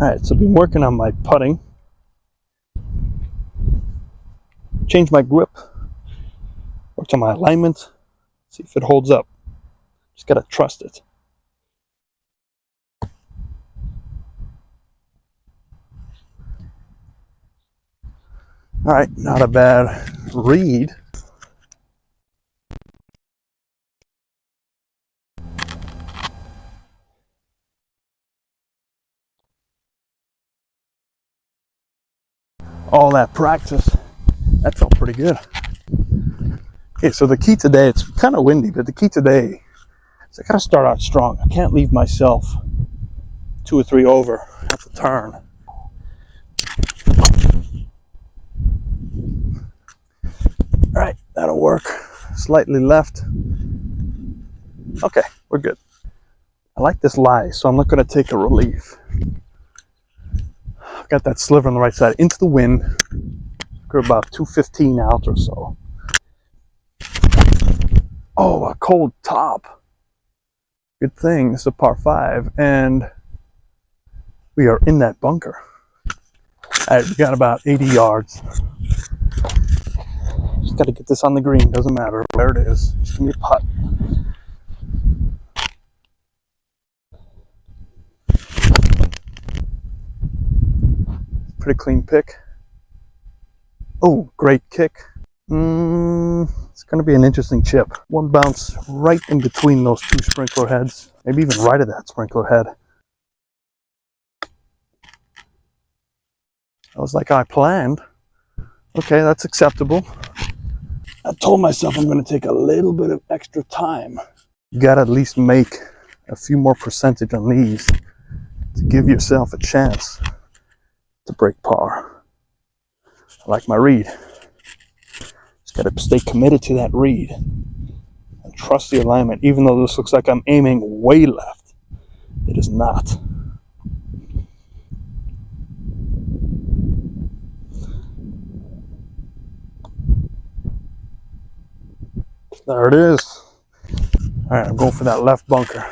Alright, so I've been working on my putting. Change my grip. Worked on my alignment. See if it holds up. Just gotta trust it. Alright, not a bad read. All that practice, that felt pretty good. Okay, so the key today, it's kind of windy, but the key today is I gotta start out strong. I can't leave myself 2 or 3 over at the turn. All right, that'll work. Slightly left. Okay, we're good. I like this lie, so I'm not gonna take a relief. I've got that sliver on the right side into the wind. We're about 215 out or so. Oh, a cold top. Good thing it's a par 5, and we are in that bunker. All right, we got about 80 yards. Just got to get this on the green. Doesn't matter where it is. Just give me a putt. Pretty clean pick. Oh, great kick. It's going to be an interesting chip. One bounce right in between those 2 sprinkler heads. Maybe even right at that sprinkler head. I was like I planned. Okay, that's acceptable. I told myself I'm going to take a little bit of extra time. You got to at least make a few more percentage on these to give yourself a chance to break par. I like my read. Just got to stay committed to that read and trust the alignment. Even though this looks like I'm aiming way left, it is not. There it is. All right, I'm going for that left bunker.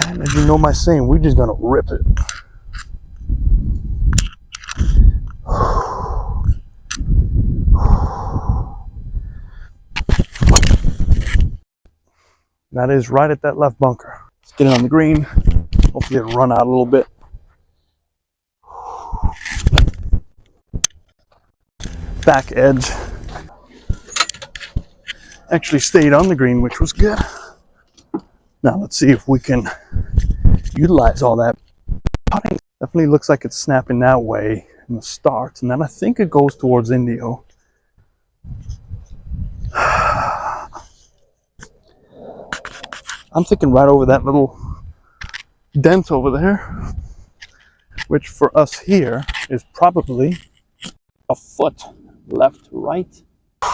And as you know my saying, we're just gonna rip it. That is right at that left bunker. Let's get it on the green. Hopefully it'll run out a little bit. Back edge. Actually stayed on the green, which was good. Now let's see if we can utilize all that putting. Definitely looks like it's snapping that way in the start, and then I think it goes towards Indio. I'm thinking right over that little dent over there, which for us here is probably a foot. Left, right.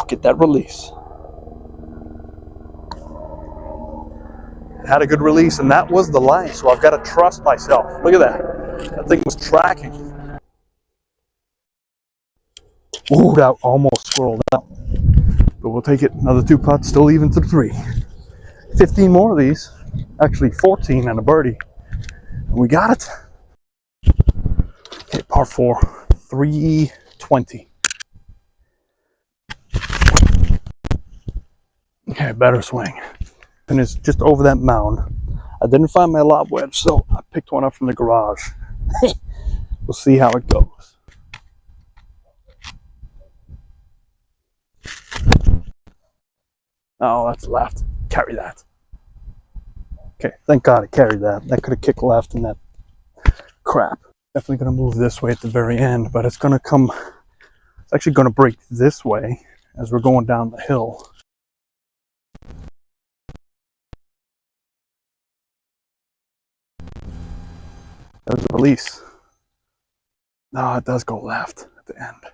Get that release. Had a good release, and that was the line, so I've got to trust myself. Look at that. That thing was tracking. Ooh, that almost squirreled out. But we'll take it. Another 2 putts, still even to 3. 15 more of these. Actually 14 and a birdie. And we got it. Okay, par 4. 320. Okay, better swing. And it's just over that mound. I didn't find my lob wedge, so I picked one up from the garage. We'll see how it goes. Oh, that's left. Carry that. Okay, thank God I carried that. That could have kicked left and that crap. Definitely going to move this way at the very end, but it's going to come, it's actually going to break this way as we're going down the hill. There's a release. No, it does go left at the end.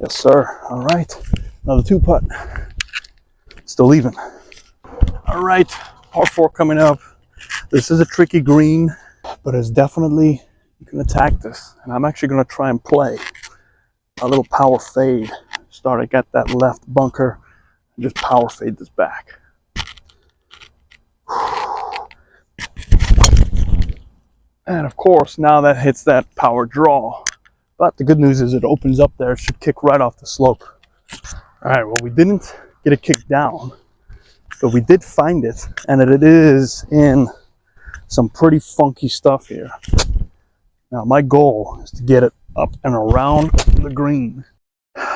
Yes, sir. All right. Another 2 putt. Still even. All right. Par 4 coming up. This is a tricky green, but it's definitely, you can attack this. And I'm actually going to try and play a little power fade. starting at that left bunker and just power fade this back. And of course, now that hits that power draw. But the good news is it opens up there. It should kick right off the slope. All right, well, we didn't get it kicked down, but we did find it, and it is in some pretty funky stuff here. Now, my goal is to get it up and around the green.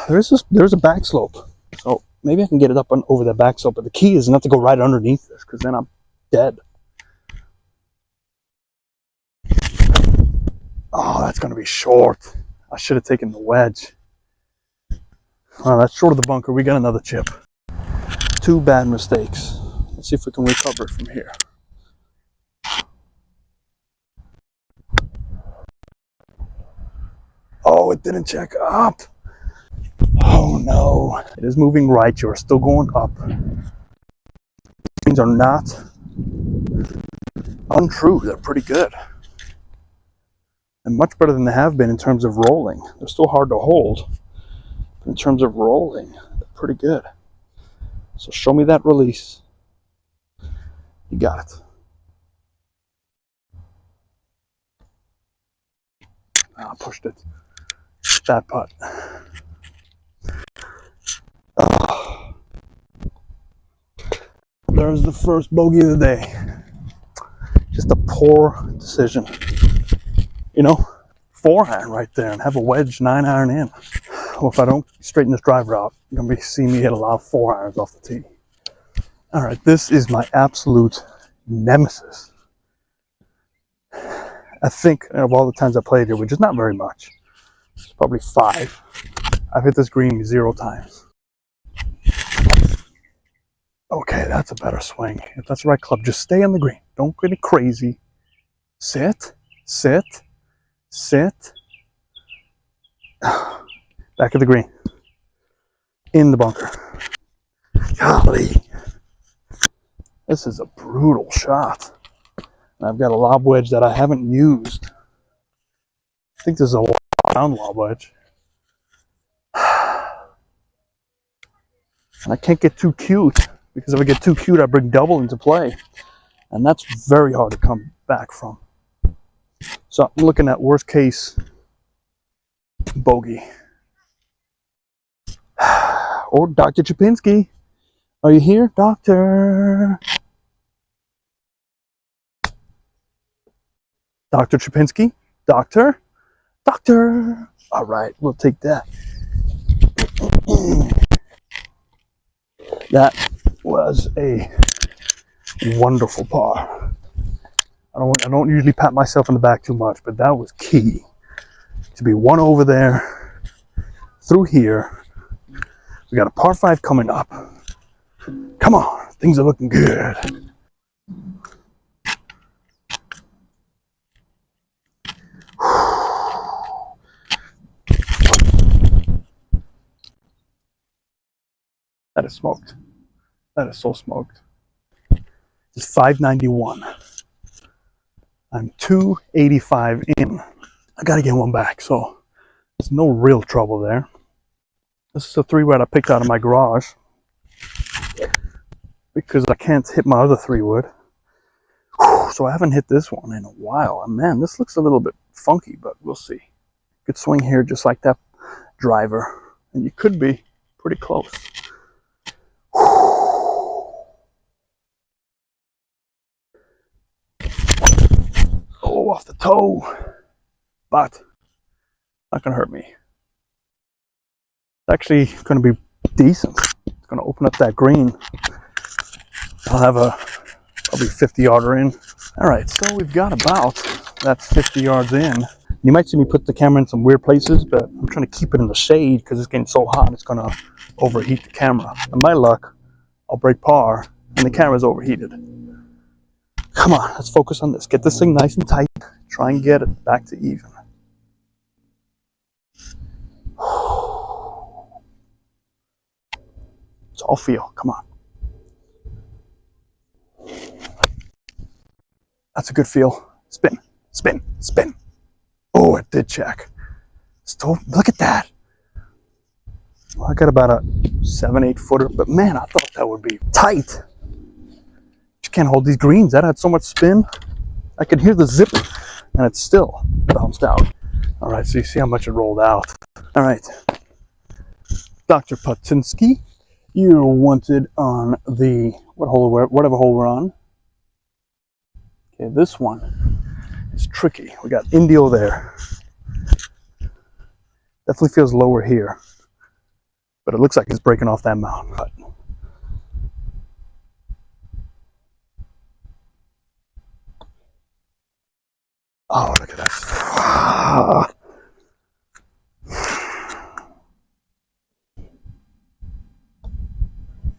There's a back slope, so maybe I can get it up and over that back slope, but the key is not to go right underneath this, because then I'm dead. Oh, that's going to be short. I should have taken the wedge. Oh, that's short of the bunker. We got another chip. 2 bad mistakes. Let's see if we can recover it from here. Oh, it didn't check up. Oh no. It is moving right. You're still going up. Things are not untrue. They're pretty good. And much better than they have been in terms of rolling. They're still hard to hold. But in terms of rolling, they're pretty good. So show me that release. You got it. I pushed it. That putt. Oh. There's the first bogey of the day. Just a poor decision. You know, 4-iron right there and have a wedge 9-iron in. Well, if I don't straighten this driver out, you're going to be seeing me hit a lot of 4-irons off the tee. All right, this is my absolute nemesis. I think of all the times I played here, which is not very much, it's probably 5. I've hit this green 0 times. Okay, that's a better swing. If that's the right club, just stay on the green. Don't get it crazy. Sit, sit, sit. Back of the green. In the bunker. Golly. This is a brutal shot. I've got a lob wedge that I haven't used. I think this is a round lob wedge. And I can't get too cute, because if I get too cute, I bring double into play. And that's very hard to come back from. So I'm looking at worst case bogey. Or Dr. Chapinski. Are you here, Doctor? Dr. Chapinski? Doctor? Doctor! All right, we'll take that. That was a wonderful par. I don't usually pat myself on the back too much, but that was key. To be 1 over there, through here. We got a par 5 coming up. Come on, things are looking good. That is smoked. That is so smoked. It's 591. I'm 285 in. I gotta get one back, so there's no real trouble there. This is a 3-wood I picked out of my garage because I can't hit my other 3-wood. So I haven't hit this one in a while. And man, this looks a little bit funky, but we'll see. Good swing here, just like that driver. And you could be pretty close. Oh, off the toe. But not gonna hurt me. It's actually gonna be decent. It's gonna open up that green. I'll have a probably 50-yarder in. All right, so we've got about that 50 yards in. You might see me put the camera in some weird places, but I'm trying to keep it in the shade because it's getting so hot it's gonna overheat the camera. And my luck, I'll break par and the camera's overheated. Come on, let's focus on this. Get this thing nice and tight. Try and get it back to even. It's all feel. Come on. That's a good feel. Spin, spin, spin. Oh, it did check. Still, look at that. I got about a 7-8 footer, but man, I thought that would be tight. Just can't hold these greens. That had so much spin. I could hear the zip, and it still bounced out. All right, so you see how much it rolled out. All right, Dr. Patinsky, you're wanted on the whatever hole we're on. Okay, this one is tricky. We got Indio there. Definitely feels lower here, but it looks like it's breaking off that mountain. Oh, look at that.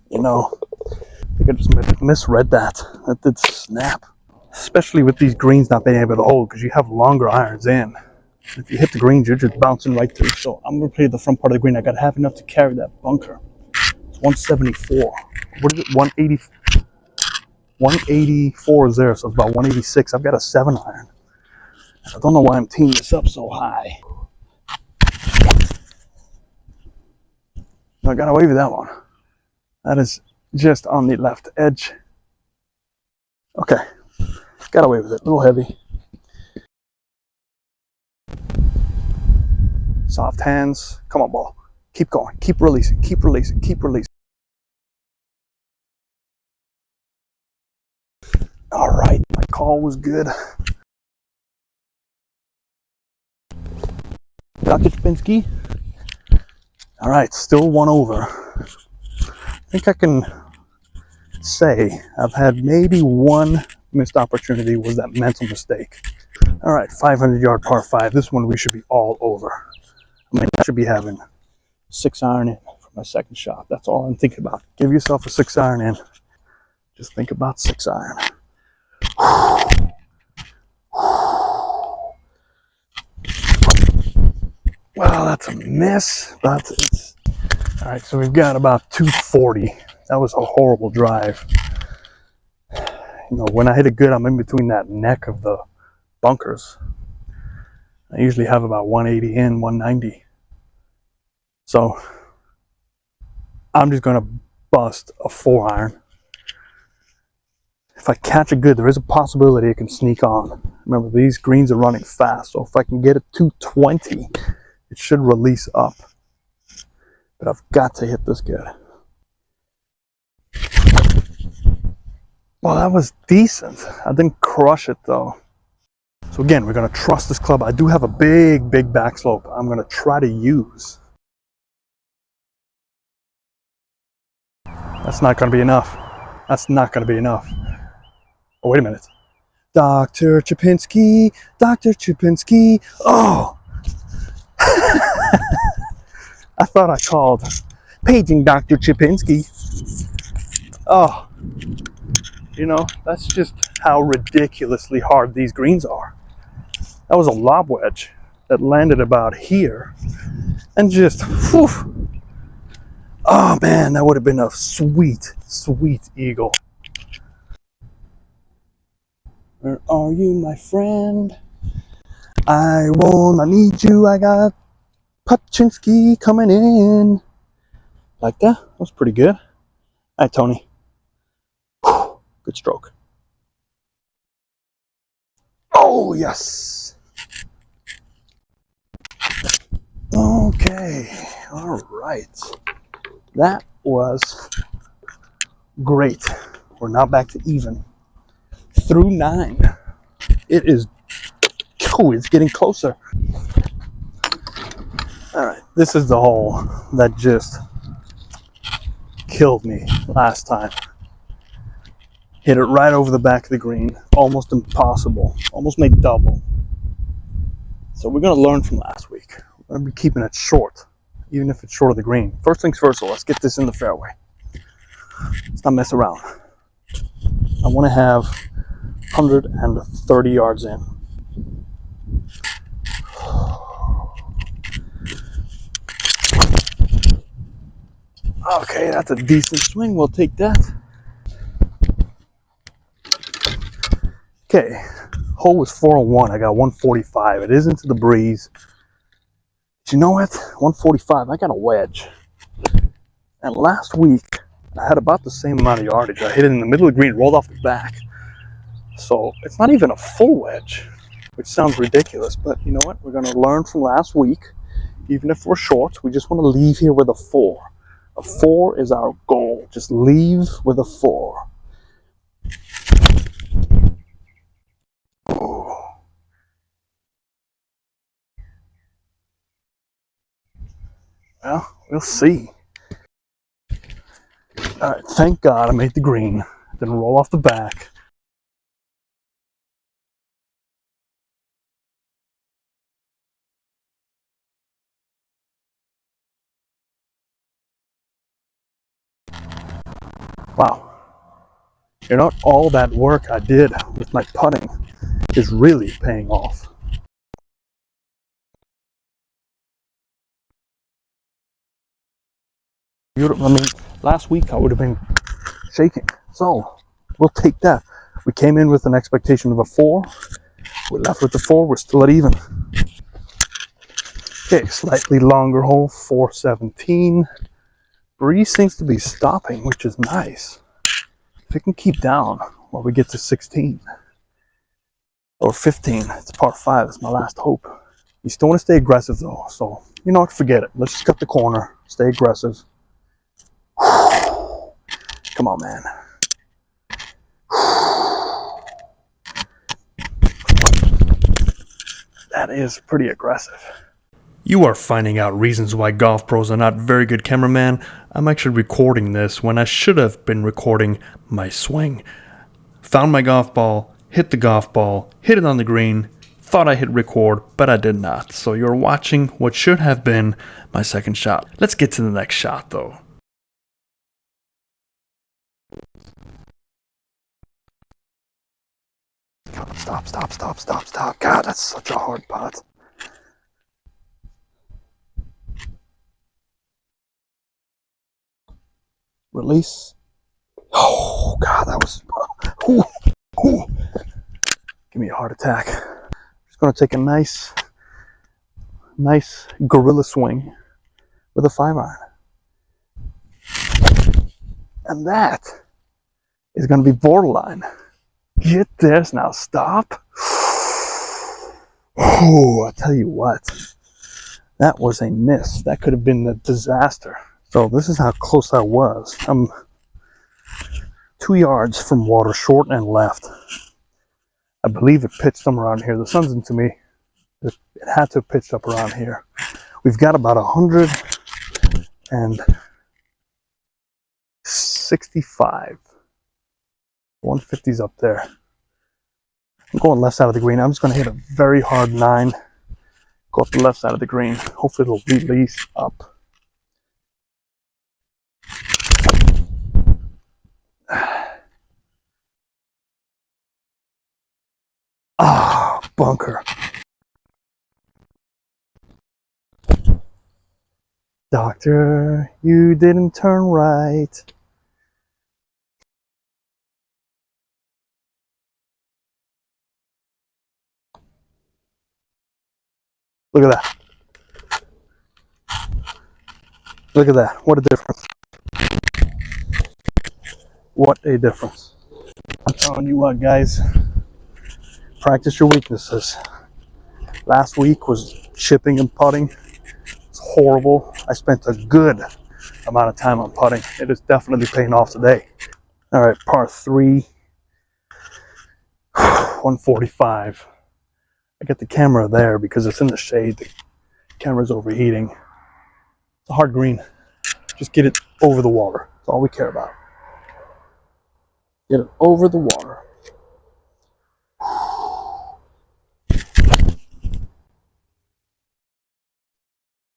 You know, I think I just misread that. That did snap. Especially with these greens not being able to hold because you have longer irons in. If you hit the greens, you're just bouncing right through. So I'm going to play the front part of the green. I got to have enough to carry that bunker. It's 174. What is it? 180. 184 is there, so it's about 186. I've got a 7 iron. I don't know why I'm teeing this up so high. I got away with that one. That is just on the left edge. Okay, got away with it. A little heavy. Soft hands. Come on, ball. Keep going. Keep releasing. Keep releasing. Keep releasing. All right, my call was good. Dr. Chapinski. All right, still one over. I think I can say I've had maybe one missed opportunity, was that mental mistake. All right, 500-yard par 5. This one we should be all over. I mean, I should be having 6 iron in for my second shot. That's all I'm thinking about. Give yourself a 6 iron in. Just think about 6 iron. Well, that's a miss, but it's all right. So we've got about 240. That was a horrible drive. You know, when I hit it good, I'm in between that neck of the bunkers. I usually have about 180 in, 190. So I'm just gonna bust a 4 iron. If I catch it good, there is a possibility it can sneak on. Remember, these greens are running fast, so if I can get it 220, it should release up. But I've got to hit this good. Well, that was decent. I didn't crush it though. So again, we're gonna trust this club. I do have a big backslope I'm gonna try to use. That's not gonna be enough. That's not gonna be enough. Oh, wait a minute. Dr. Chapinski, Dr. Chapinski. Oh! I thought I called. Paging Dr. Chapinski. Oh. You know, that's just how ridiculously hard these greens are. That was a lob wedge that landed about here. And just, whew. Oh man, that would have been a sweet eagle. Where are you, my friend? I need you. I got Paczynski coming in. Like that? That was pretty good. All right, Tony. Whew. Good stroke. Oh, yes. Okay. All right. That was great. We're now back to even. Through 9. It is, oh, it's getting closer. All right, this is the hole that just killed me last time. Hit it right over the back of the green. Almost impossible. Almost made double. So we're going to learn from last week. We're going to be keeping it short, even if it's short of the green. First things first, so let's get this in the fairway. Let's not mess around. I want to have 130 yards in. Okay, that's a decent swing. We'll take that. Okay, hole was 401. I got 145. It is into the breeze. But you know what? 145. I got a wedge. And last week, I had about the same amount of yardage. I hit it in the middle of the green, rolled off the back. So it's not even a full wedge, which sounds ridiculous, but you know what? We're going to learn from last week. Even if we're short, we just want to leave here with a 4. A 4 is our goal. Just leave with a 4. Ooh. Well, we'll see. All right, thank God I made the green. Didn't roll off the back. Wow. You know, all that work I did with my putting is really paying off. I mean, last week I would have been shaking. So we'll take that. We came in with an expectation of a 4. We left with the 4. We're still at even. Okay, slightly longer hole, 417. Breeze seems to be stopping, which is nice. If it can keep down while we get to 16 or 15, it's par 5. That's my last hope. You still want to stay aggressive though, so you know what? Forget it. Let's just cut the corner. Stay aggressive. Come on, man. That is pretty aggressive. You are finding out reasons why golf pros are not very good cameramen. I'm actually recording this when I should have been recording my swing. Found my golf ball, hit the golf ball, hit it on the green, thought I hit record, but I did not. So you're watching what should have been my second shot. Let's get to the next shot though. Stop, stop, stop, stop, stop. God, that's such a hard putt. Release. Oh, God, that was... Ooh, ooh. Give me a heart attack. Just going to take a nice gorilla swing with a 5-iron. And that is going to be borderline. Get this now. Stop. Oh, I tell you what. That was a miss. That could have been a disaster. So this is how close I was. I'm 2 yards from water, short and left. I believe it pitched somewhere around here. The sun's into me. It had to have pitched up around here. We've got about 165. 150's up there. I'm going left side of the green. I'm just going to hit a very hard 9. Go up the left side of the green. Hopefully it'll release up. Ah, bunker. Doctor, you didn't turn right. Look at that. Look at that. What a difference. What a difference. I'm telling you what, guys. Practice your weaknesses. Last week was chipping and putting. It's horrible. I spent a good amount of time on putting. It is definitely paying off today. All right, par 3. 145. I got the camera there because it's in the shade. The camera's overheating. It's a hard green. Just get it over the water. That's all we care about. Get it over the water.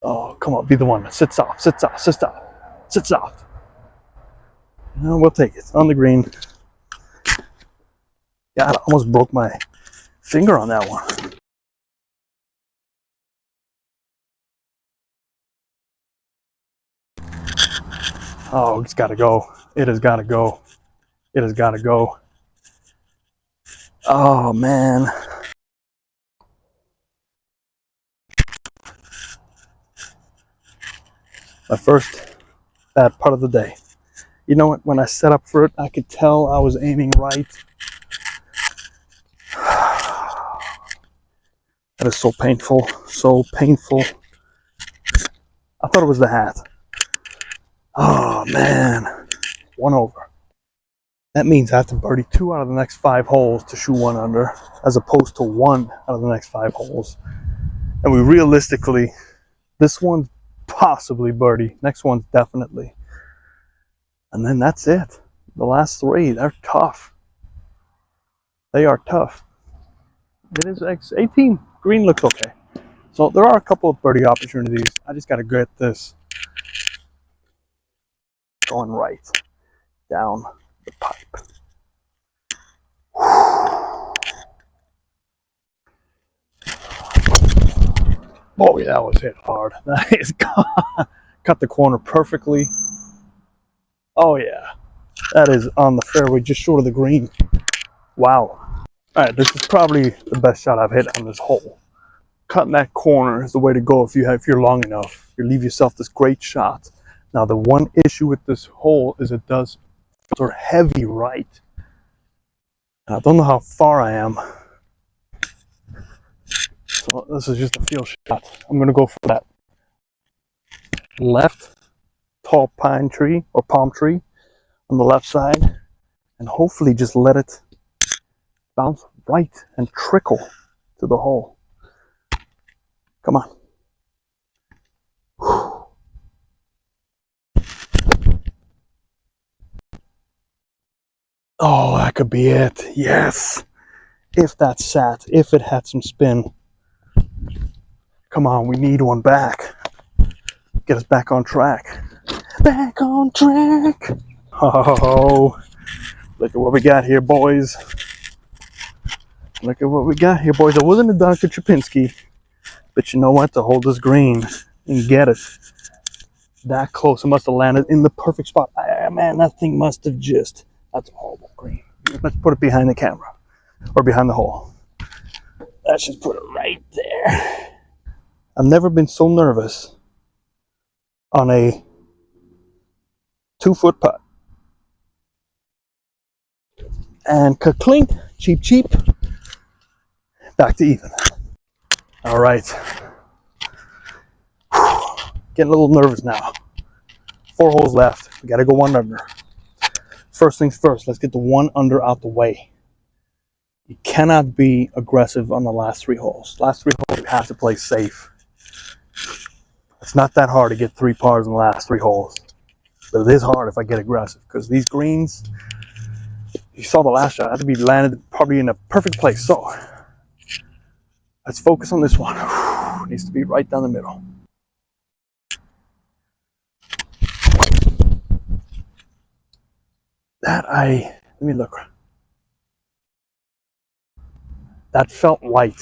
Oh, come on, be the one that sits off, sits off, sits off, sits off. No, we'll take it. On the green. God, I almost broke my finger on that one. Oh, it's got to go. It has got to go. It has got to go. Oh, man. bad part of the day. You know what? When I set up for it, I could tell I was aiming right. That is so painful, so painful. I thought it was the hat. Oh man, 1 over. That means I have to birdie 2 out of the next 5 holes to shoot 1 under, as opposed to 1 out of the next 5 holes. And we realistically, this one's possibly birdie, next one's definitely. And then that's it. The last 3, they're tough. They are tough. It is X18. Green looks okay. So there are a couple of birdie opportunities. I just got to get this going right down the pipe. Oh yeah, that was hit hard. That is cut the corner perfectly. Oh yeah, that is on the fairway, just short of the green. Wow. All right, this is probably the best shot I've hit on this hole. Cutting that corner is the way to go if you're long enough. You leave yourself this great shot. Now the one issue with this hole is it does filter heavy right. And I don't know how far I am. So this is just a feel shot. I'm gonna go for that left tall pine tree or palm tree on the left side, and hopefully just let it bounce right and trickle to the hole. Come on. Oh, that could be it. Yes. If that sat, if it had some spin. Come on, we need one back. Get us back on track. Back on track. Oh, look at what we got here, boys. Look at what we got here, boys. I wasn't a Dr. Chapinski, but you know what? To hold this green and get it that close, it must have landed in the perfect spot. Man, that thing must have just... That's a horrible green. Let's put it behind the camera or behind the hole. Let's just put it right there. I've never been so nervous on a 2-foot putt. And ka-clink, cheap, cheap. Back to even. All right. Getting a little nervous now. 4 holes left. We got to go 1 under. First things first, let's get the 1 under out the way. You cannot be aggressive on the last 3 holes. Last 3 holes, you have to play safe. It's not that hard to get 3 pars in the last 3 holes. But it is hard if I get aggressive, because these greens, you saw the last shot, I had to be landed probably in a perfect place. So let's focus on this one. It needs to be right down the middle. Let me look. That felt right.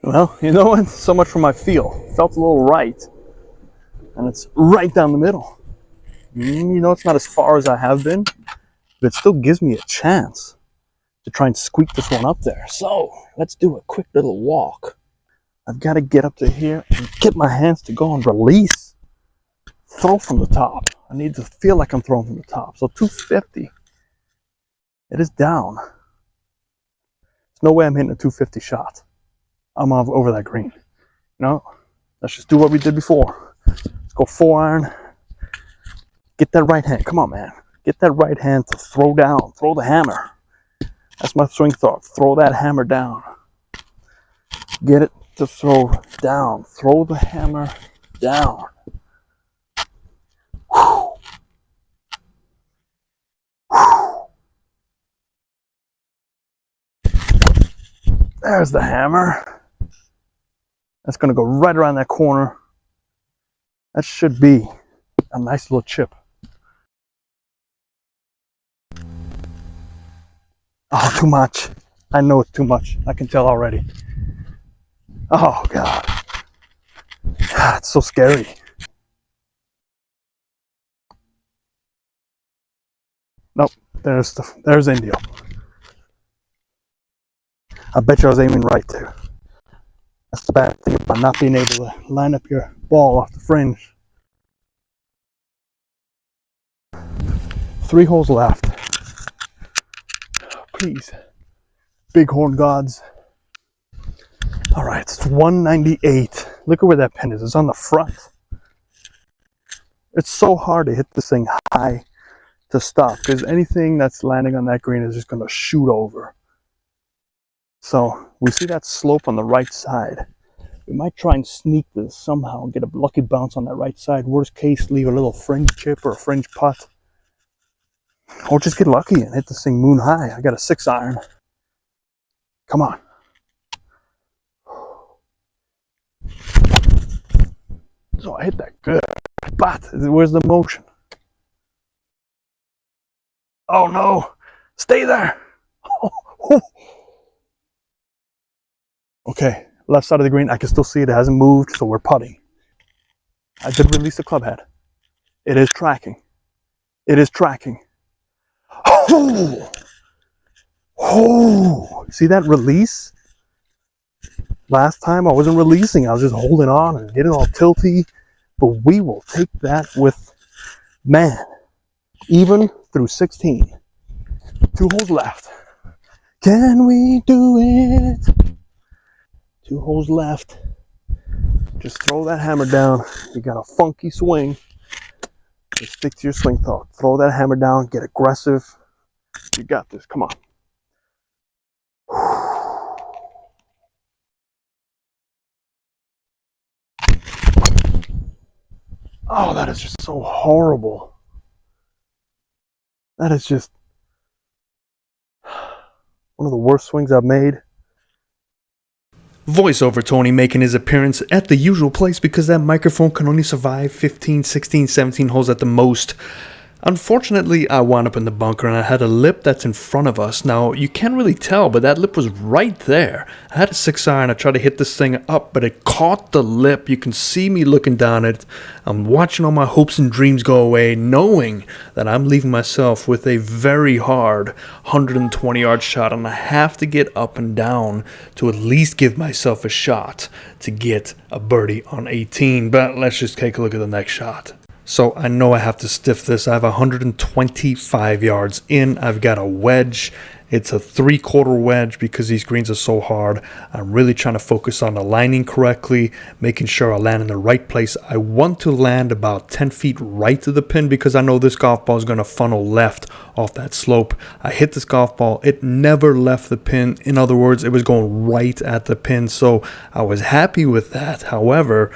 Well, you know what? So much for my feel. Felt a little right. And it's right down the middle. You know, it's not as far as I have been, but it still gives me a chance to try and squeak this one up there. So let's do a quick little walk. I've got to get up to here and get my hands to go and release. Throw from the top. I need to feel like I'm throwing from the top. So 250. It is down. There's no way I'm hitting a 250 shot. I'm over that green. No, let's just do what we did before. Let's go 4-iron. Get that right hand. Come on, man. Get that right hand to throw down. Throw the hammer. That's my swing thought. Throw that hammer down. Get it to throw down. Throw the hammer down. Whew. Whew. There's the hammer. That's going to go right around that corner. That should be a nice little chip. Oh, too much. I know it's too much. I can tell already. Oh, God. It's so scary. Nope. There's Indio. I bet you I was aiming right, too. That's the bad thing about not being able to line up your ball off the fringe. 3 holes left. Please, bighorn gods. All right, it's 198. Look at where that pin is. It's on the front. It's so hard to hit this thing high to stop, because anything that's landing on that green is just going to shoot over. So we see that slope on the right side. We might try and sneak this somehow and get a lucky bounce on that right side. Worst case, leave a little fringe chip or a fringe putt. Or just get lucky and hit this thing moon high. I got a 6 iron. Come on. So I hit that good. But where's the motion? Oh no! Stay there! Okay, left side of the green. I can still see it. It hasn't moved, so we're putting. I did release the club head. It is tracking. It is tracking. Oh! Oh! See that release? Last time I wasn't releasing. I was just holding on and getting all tilty. But we will take that with, man, even through 16. 2 holes left. Can we do it? 2 holes left. Just throw that hammer down. You got a funky swing. Just stick to your swing thought. Throw that hammer down. Get aggressive. You got this. Come on. Oh, that is just so horrible. That is just one of the worst swings I've made. Voiceover Tony making his appearance at the usual place because that microphone can only survive 15, 16, 17 holes at the most. Unfortunately, I wound up in the bunker and I had a lip that's in front of us. Now, you can't really tell, but that lip was right there. I had a 6 iron. I tried to hit this thing up, but it caught the lip. You can see me looking down at it. I'm watching all my hopes and dreams go away, knowing that I'm leaving myself with a very hard 120-yard shot, and I have to get up and down to at least give myself a shot to get a birdie on 18. But let's just take a look at the next shot. So I know I have to stiff this. I have 125 yards in. I've got a wedge. It's a 3/4 wedge because these greens are so hard. I'm really trying to focus on aligning correctly, making sure I land in the right place. I want to land about 10 feet right to the pin because I know this golf ball is going to funnel left off that slope. I hit this golf ball. It never left the pin. In other words, it was going right at the pin. So I was happy with that. However,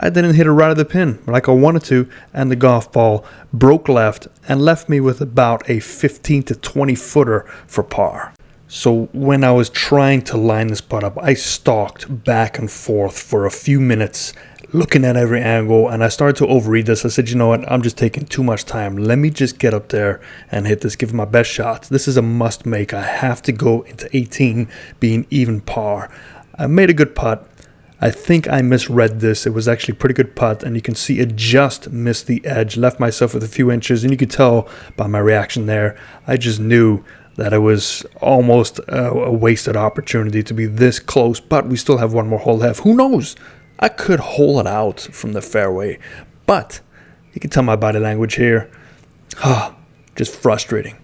I didn't hit it right at the pin like I wanted to, and the golf ball broke left and left me with about a 15 to 20 footer for par. So when I was trying to line this putt up, I stalked back and forth for a few minutes, looking at every angle, and I started to overread this. I said, you know what, I'm just taking too much time. Let me just get up there and hit this, give it my best shot. This is a must make. I have to go into 18 being even par. I made a good putt. I think I misread this. It was actually a pretty good putt, and you can see it just missed the edge, left myself with a few inches, and you could tell by my reaction there, I just knew that it was almost a wasted opportunity to be this close, but we still have one more hole left. Who knows? I could hole it out from the fairway, but you can tell my body language here. Just frustrating.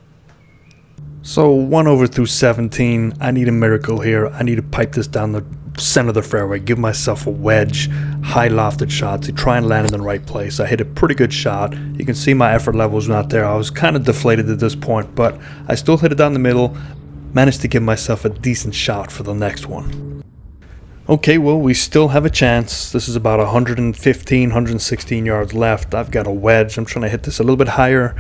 So 1 over through 17, I need a miracle here. I need to pipe this down the center of the fairway, give myself a wedge, high lofted shot to try and land in the right place. I hit a pretty good shot. You can see my effort level was not there. I was kind of deflated at this point, but I still hit it down the middle, managed to give myself a decent shot for the next one. Okay, well, we still have a chance. This is about 115, 116 yards left. I've got a wedge. I'm trying to hit this a little bit higher.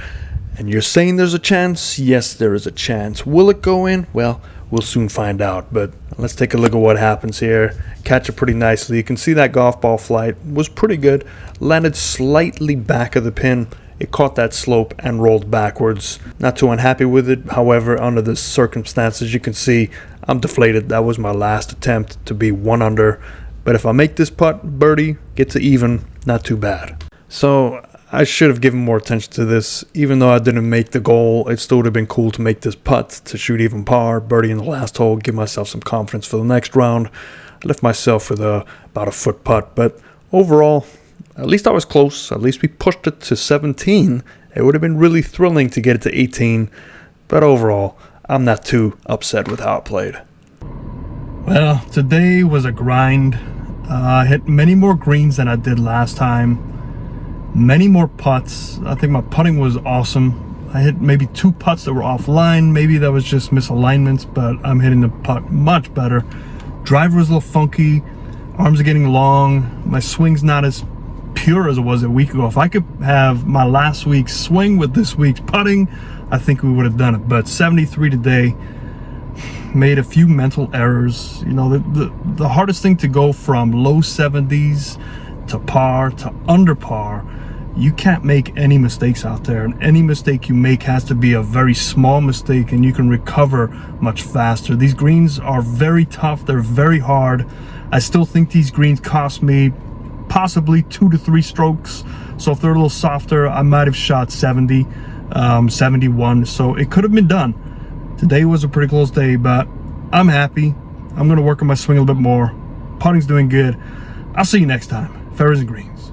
And you're saying there's a chance? Yes, there is a chance. Will it go in? Well, we'll soon find out. But let's take a look at what happens here. Catch it pretty nicely. You can see that golf ball flight was pretty good. Landed slightly back of the pin. It caught that slope and rolled backwards. Not too unhappy with it. However, under the circumstances, you can see I'm deflated. That was my last attempt to be 1 under. But if I make this putt, birdie, get to even, not too bad. So I should have given more attention to this. Even though I didn't make the goal, it still would have been cool to make this putt, to shoot even par, birdie in the last hole, give myself some confidence for the next round. I left myself with about a foot putt, but overall, at least I was close. At least we pushed it to 17 It would have been really thrilling to get it to 18, but overall, I'm not too upset with how it played. Well, today was a grind. I hit many more greens than I did last time. Many more putts. I think my putting was awesome. I hit maybe 2 putts that were offline. Maybe that was just misalignments, but I'm hitting the putt much better. Driver was a little funky. Arms are getting long. My swing's not as pure as it was a week ago. If I could have my last week's swing with this week's putting, I think we would have done it. But 73 today. Made a few mental errors. You know, the hardest thing to go from low 70s to par to under par. You can't make any mistakes out there, and any mistake you make has to be a very small mistake, and you can recover much faster. These greens are very tough. They're very hard. I still think these greens cost me possibly 2 to 3 strokes. So if they're a little softer, I might have shot 70, 71. So it could have been done. Today was a pretty close day, but I'm happy. I'm going to work on my swing a little bit more. Putting's doing good. I'll see you next time. Fairways and greens.